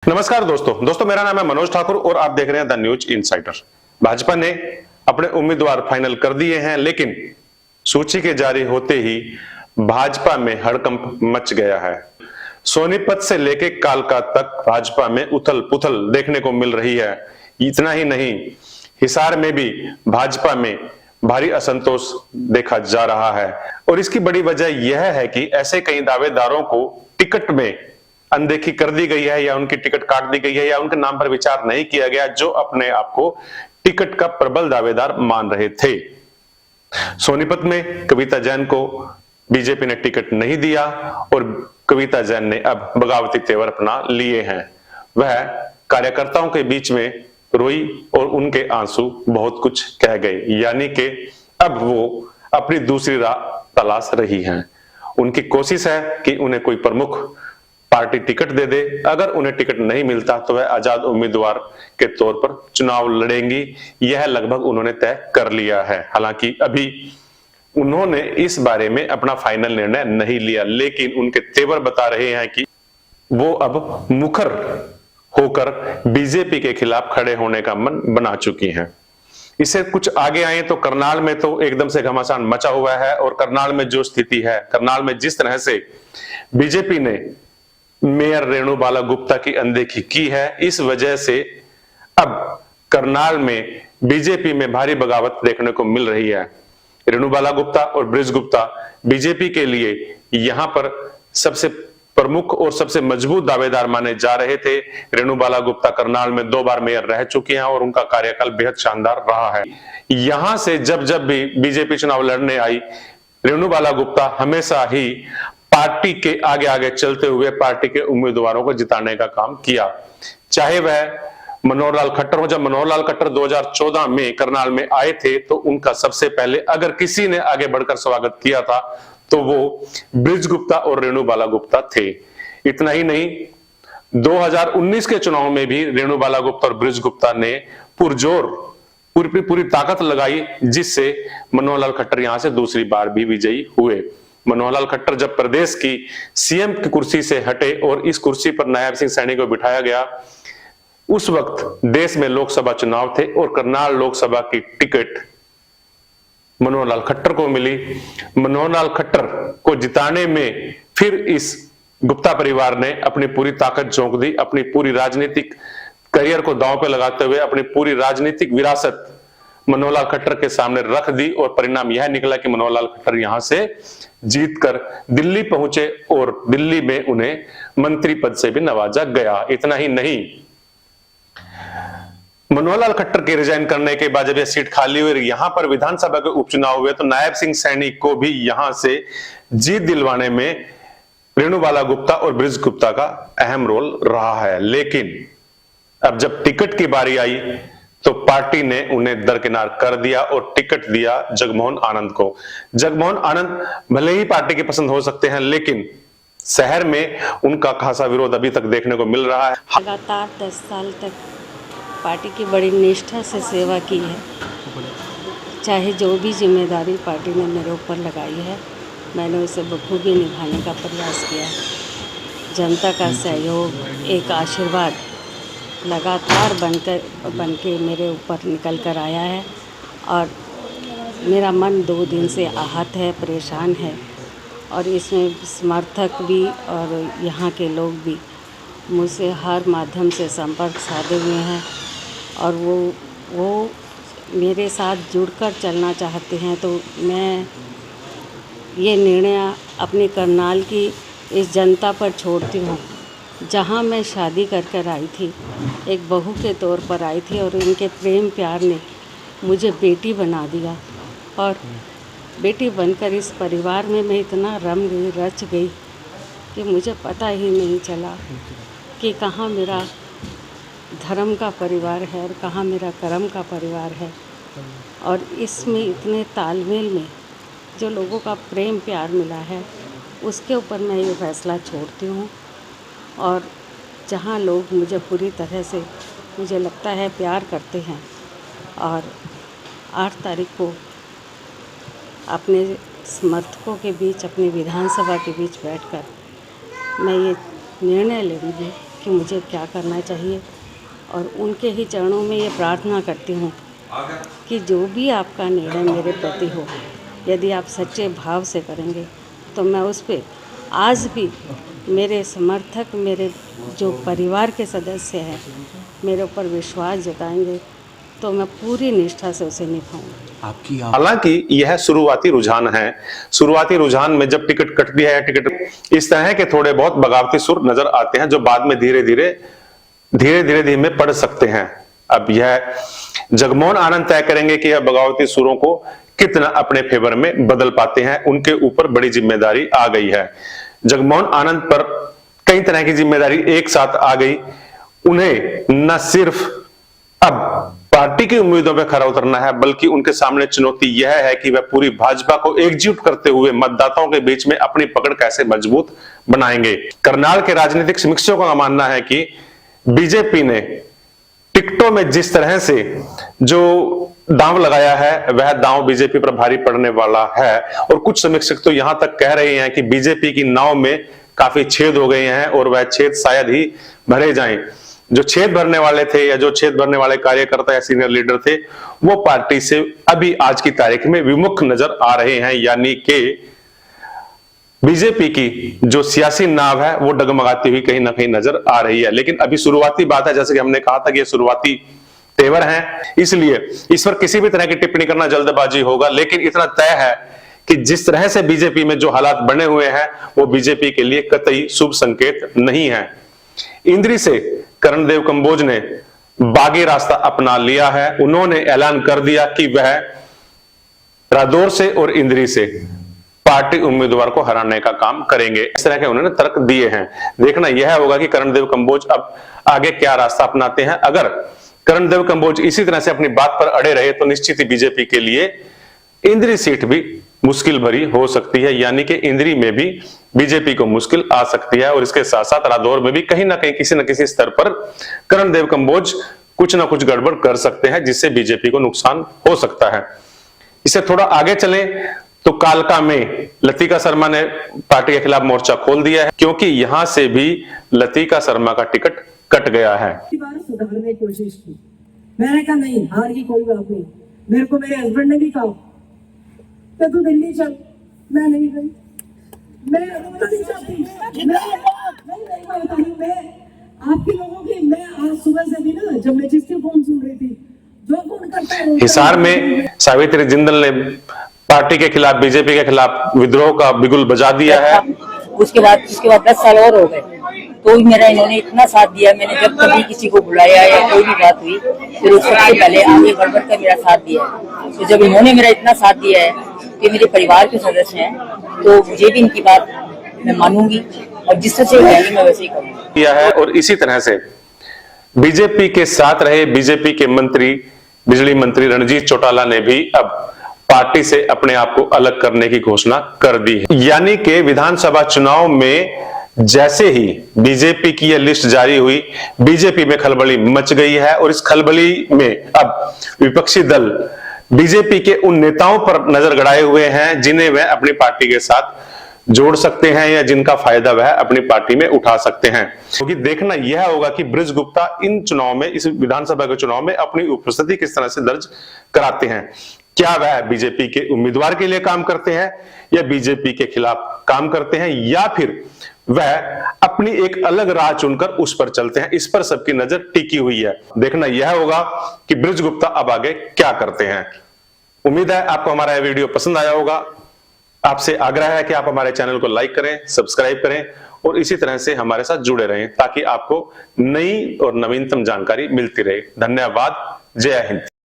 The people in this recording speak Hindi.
नमस्कार दोस्तों मेरा नाम है मनोज ठाकुर और आप देख रहे हैं द न्यूज इनसाइडर। भाजपा ने अपने उम्मीदवार फाइनल कर दिए हैं, लेकिन सूची के जारी होते ही भाजपा में हड़कंप मच गया है। सोनीपत से लेके कालका तक भाजपा में उथल पुथल देखने को मिल रही है। इतना ही नहीं, हिसार में भी भाजपा में भारी असंतोष देखा जा रहा है और इसकी बड़ी वजह यह है कि ऐसे कई दावेदारों को टिकट में अनदेखी कर दी गई है या उनकी टिकट काट दी गई है या उनके नाम पर विचार नहीं किया गया, जो अपने आप को टिकट का प्रबल दावेदार मान रहे थे। सोनीपत में कविता जैन को बीजेपी ने टिकट नहीं दिया और कविता जैन ने अब बगावती तेवर अपना लिए हैं। वह कार्यकर्ताओं के बीच में रोई और उनके आंसू बहुत कुछ कह गए, यानी कि अब वो अपनी दूसरी राह तलाश रही हैं। उनकी कोशिश है कि उन्हें कोई प्रमुख पार्टी टिकट दे दे। अगर उन्हें टिकट नहीं मिलता तो वह आजाद उम्मीदवार के तौर पर चुनाव लड़ेंगी। यह लगभग उन्होंने तय कर लिया है। हालांकि अभी उन्होंने इस बारे में अपना फाइनल निर्णय नहीं लिया, लेकिन उनके तेवर बता रहे हैं कि वो अब मुखर होकर बीजेपी के खिलाफ खड़े होने का मन बना चुकी हैं। इससे कुछ आगे आए तो करनाल में तो एकदम से घमासान मचा हुआ है और करनाल में जो स्थिति है, करनाल में जिस तरह से बीजेपी ने मेयर रेणु बाला गुप्ता की अनदेखी की है, इस वजह से अब करनाल में बीजेपी में भारी बगावत देखने को मिल रही है। रेणु बाला गुप्ता और ब्रिज गुप्ता बीजेपी के लिए यहां पर सबसे प्रमुख और सबसे मजबूत दावेदार माने जा रहे थे। रेणु बाला गुप्ता करनाल में 2 बार मेयर रह चुकी हैं और उनका कार्यकाल बेहद शानदार रहा है। यहां से जब भी बीजेपी चुनाव लड़ने आई, रेणु बाला गुप्ता हमेशा ही पार्टी के आगे आगे चलते हुए पार्टी के उम्मीदवारों को जिताने का काम किया। चाहे वह मनोहर लाल खट्टर हो। जब मनोहर लाल खट्टर 2014 में करनाल में आए थे तो उनका सबसे पहले अगर किसी ने आगे बढ़कर स्वागत किया था तो वो ब्रिज गुप्ता और रेणु बाला गुप्ता थे। इतना ही नहीं, 2019 के चुनाव में भी रेणु बाला गुप्ता और ब्रिज गुप्ता ने पुरजोर पूरी ताकत लगाई, जिससे मनोहर लाल खट्टर यहां से दूसरी बार भी विजयी हुए। मनोहर लाल खट्टर जब प्रदेश की सीएम की कुर्सी से हटे और इस कुर्सी पर नायब सिंह सैनी को बिठाया गया, उस वक्त देश में लोकसभा चुनाव थे और करनाल लोकसभा की टिकट मनोहर लाल खट्टर को मिली। मनोहर लाल खट्टर को जिताने में फिर इस गुप्ता परिवार ने अपनी पूरी ताकत झोंक दी, अपनी पूरी राजनीतिक करियर को दांव पे लगाते हुए अपनी पूरी राजनीतिक विरासत मनोहर लाल खट्टर के सामने रख दी और परिणाम यह निकला कि मनोहर लाल खट्टर यहां से जीतकर दिल्ली पहुंचे और दिल्ली में उन्हें मंत्री पद से भी नवाजा गया। इतना ही नहीं, मनोहर लाल खट्टर के रिजाइन करने के बाद जब यह सीट खाली हुई, यहां पर विधानसभा के उपचुनाव हुए तो नायब सिंह सैनी को भी यहां से जीत दिलवाने में रेणु बाला गुप्ता और ब्रिज गुप्ता का अहम रोल रहा है। लेकिन अब जब टिकट की बारी आई तो पार्टी ने उन्हें दरकिनार कर दिया और टिकट दिया जगमोहन आनंद को। जगमोहन आनंद भले ही पार्टी के पसंद हो सकते हैं, लेकिन शहर में उनका खासा विरोध अभी तक देखने को मिल रहा है। लगातार 10 साल तक पार्टी की बड़ी निष्ठा से सेवा की है। चाहे जो भी जिम्मेदारी पार्टी ने मेरे ऊपर लगाई है, मैंने उसे बखूबी निभाने का प्रयास किया। जनता का सहयोग, एक आशीर्वाद लगातार बन के मेरे ऊपर निकल कर आया है और मेरा मन 2 दिन से आहत है, परेशान है और इसमें समर्थक भी और यहाँ के लोग भी मुझसे हर माध्यम से संपर्क साधे हुए हैं और वो मेरे साथ जुड़कर चलना चाहते हैं। तो मैं ये निर्णय अपनी करनाल की इस जनता पर छोड़ती हूँ, जहाँ मैं शादी कर आई थी, एक बहू के तौर पर आई थी और इनके प्रेम प्यार ने मुझे बेटी बना दिया और बेटी बनकर इस परिवार में मैं इतना रच गई कि मुझे पता ही नहीं चला कि कहाँ मेरा धर्म का परिवार है और कहाँ मेरा कर्म का परिवार है। और इसमें इतने तालमेल में जो लोगों का प्रेम प्यार मिला है, उसके ऊपर मैं ये फैसला छोड़ती हूँ। और जहाँ लोग मुझे पूरी तरह से मुझे लगता है प्यार करते हैं और 8 तारीख को अपने समर्थकों के बीच, अपनी विधानसभा के बीच बैठकर मैं ये निर्णय लूँगी कि मुझे क्या करना चाहिए। और उनके ही चरणों में ये प्रार्थना करती हूँ कि जो भी आपका निर्णय मेरे प्रति हो, यदि आप सच्चे भाव से करेंगे तो मैं उस पर आज भी मेरे समर्थक, मेरे जो परिवार के सदस्य हैं, मेरे ऊपर विश्वास जताएंगे तो मैं पूरी निष्ठा से उसे निभाऊंगी। हालांकि यह शुरुआती रुझान है। शुरुआती रुझान में जब टिकट कटती है, टिकट इस तरह के थोड़े बहुत बगावती सुर नजर आते हैं जो बाद में धीरे धीरे धीमे पड़ सकते हैं। अब यह जगमोहन आनंद तय करेंगे कि यह बगावती सुरों को कितना अपने फेवर में बदल पाते हैं। उनके ऊपर बड़ी जिम्मेदारी आ गई है। जगमोहन आनंद पर कई तरह की जिम्मेदारी एक साथ आ गई। उन्हें न सिर्फ अब पार्टी की उम्मीदों पर खरा उतरना है, बल्कि उनके सामने चुनौती यह है कि वह पूरी भाजपा को एकजुट करते हुए मतदाताओं के बीच में अपनी पकड़ कैसे मजबूत बनाएंगे। करनाल के राजनीतिक समीक्षकों का मानना है कि बीजेपी ने टिकटों में जिस तरह से जो दांव लगाया है, वह दांव बीजेपी पर भारी पड़ने वाला है। और कुछ समीक्षक तो यहां तक कह रहे हैं कि बीजेपी की नाव में काफी छेद हो गए हैं और वह छेद शायद ही भरे जाएं। जो छेद भरने वाले थे या जो छेद भरने वाले कार्यकर्ता या सीनियर लीडर थे, वो पार्टी से अभी आज की तारीख में विमुख नजर आ रहे हैं। यानी कि बीजेपी की जो सियासी नाव है वो डगमगाती हुई कहीं ना कहीं नजर आ रही है। लेकिन अभी शुरुआती बात है, जैसे कि हमने कहा था कि ये शुरुआती तेवर हैं, इसलिए इस पर किसी भी तरह की टिप्पणी करना जल्दबाजी होगा। लेकिन इतना तय है कि जिस तरह से बीजेपी में जो हालात बने हुए हैं वो बीजेपी के लिए कतई शुभ संकेत नहीं है। इंद्री से कर्णदेव कंबोज ने बागी रास्ता अपना लिया है। उन्होंने ऐलान कर दिया कि वह रादौर से और इंद्री से पार्टी उम्मीदवार को हराने का काम करेंगे। इस तरह के उन्होंने तर्क दिए हैं। देखना यह होगा कि कर्णदेव कंबोज अब आगे क्या रास्ता अपनाते हैं। अगर कर्णदेव कंबोज इसी तरह से अपनी बात पर अड़े रहे तो निश्चित ही बीजेपी के लिए इंद्री सीट भी मुश्किल भरी हो सकती है। यानी कि इंद्री में भी बीजेपी को मुश्किल आ सकती है। और इसके साथ साथ रादौर में भी कहीं ना कहीं किसी न किसी स्तर पर कर्णदेव कंबोज कुछ ना कुछ गड़बड़ कर सकते हैं, जिससे बीजेपी को नुकसान हो सकता है। इससे थोड़ा आगे चलें तो कालका में लतिका शर्मा ने पार्टी के खिलाफ मोर्चा खोल दिया है, क्योंकि यहां से भी लतिका शर्मा का टिकट कट गया है। सुधारने की कोशिश की, मैंने कहा नहीं, हार की कोई बात नहीं। मेरे को मेरे हस्बैंड ने भी कहा कि तू दिल्ली चल, मैं नहीं गई। मैं नहीं चाहती, मैं आपके लोगों की, मैं आज सुबह से भी ना, जब मैं जिसके फोन सुन रही थी, जो फोन करता है। हिसार में सावित्री जिंदल ने पार्टी के खिलाफ, बीजेपी के खिलाफ विद्रोह का बिगुल बजा दिया है। उसके बाद 10 साल और हो गए, तो मेरा इन्होंने इतना साथ दिया। मैंने जब कभी किसी को बुलाया या कोई भी बात हुई, फिर सबसे पहले आगे बढ़ कर मेरा साथ दिया है। तो जब इन्होंने मेरा इतना साथ दिया है कि मेरे परिवार के सदस्य हैं, तो मुझे भी इनकी बात मैं मानूंगी और जिस तरह से कहेंगे मैं वैसे ही करूंगी। किया है। और इसी तरह से बीजेपी के साथ रहे बीजेपी के मंत्री, बिजली मंत्री रणजीत चौटाला ने भी अब पार्टी से अपने आप को अलग करने की घोषणा कर दी है। यानी कि विधानसभा चुनाव में जैसे ही बीजेपी की यह लिस्ट जारी हुई, बीजेपी में खलबली मच गई है। और इस खलबली में अब विपक्षी दल बीजेपी के उन नेताओं पर नजर गड़ाए हुए हैं जिन्हें वह अपनी पार्टी के साथ जोड़ सकते हैं या जिनका फायदा वह अपनी पार्टी में उठा सकते हैं। क्योंकि देखना यह होगा कि बृज गुप्ता इन चुनाव में, इस विधानसभा के चुनाव में अपनी उपस्थिति किस तरह से दर्ज कराते हैं। क्या वह बीजेपी के उम्मीदवार के लिए काम करते हैं या बीजेपी के खिलाफ काम करते हैं, या फिर वह अपनी एक अलग राह चुनकर उस पर चलते हैं। इस पर सबकी नजर टिकी हुई है। देखना यह होगा कि बृज गुप्ता अब आगे क्या करते हैं। उम्मीद है आपको हमारा यह वीडियो पसंद आया होगा। आपसे आग्रह है कि आप हमारे चैनल को लाइक करें, सब्सक्राइब करें और इसी तरह से हमारे साथ जुड़े रहें, ताकि आपको नई और नवीनतम जानकारी मिलती रहे। धन्यवाद। जय हिंद।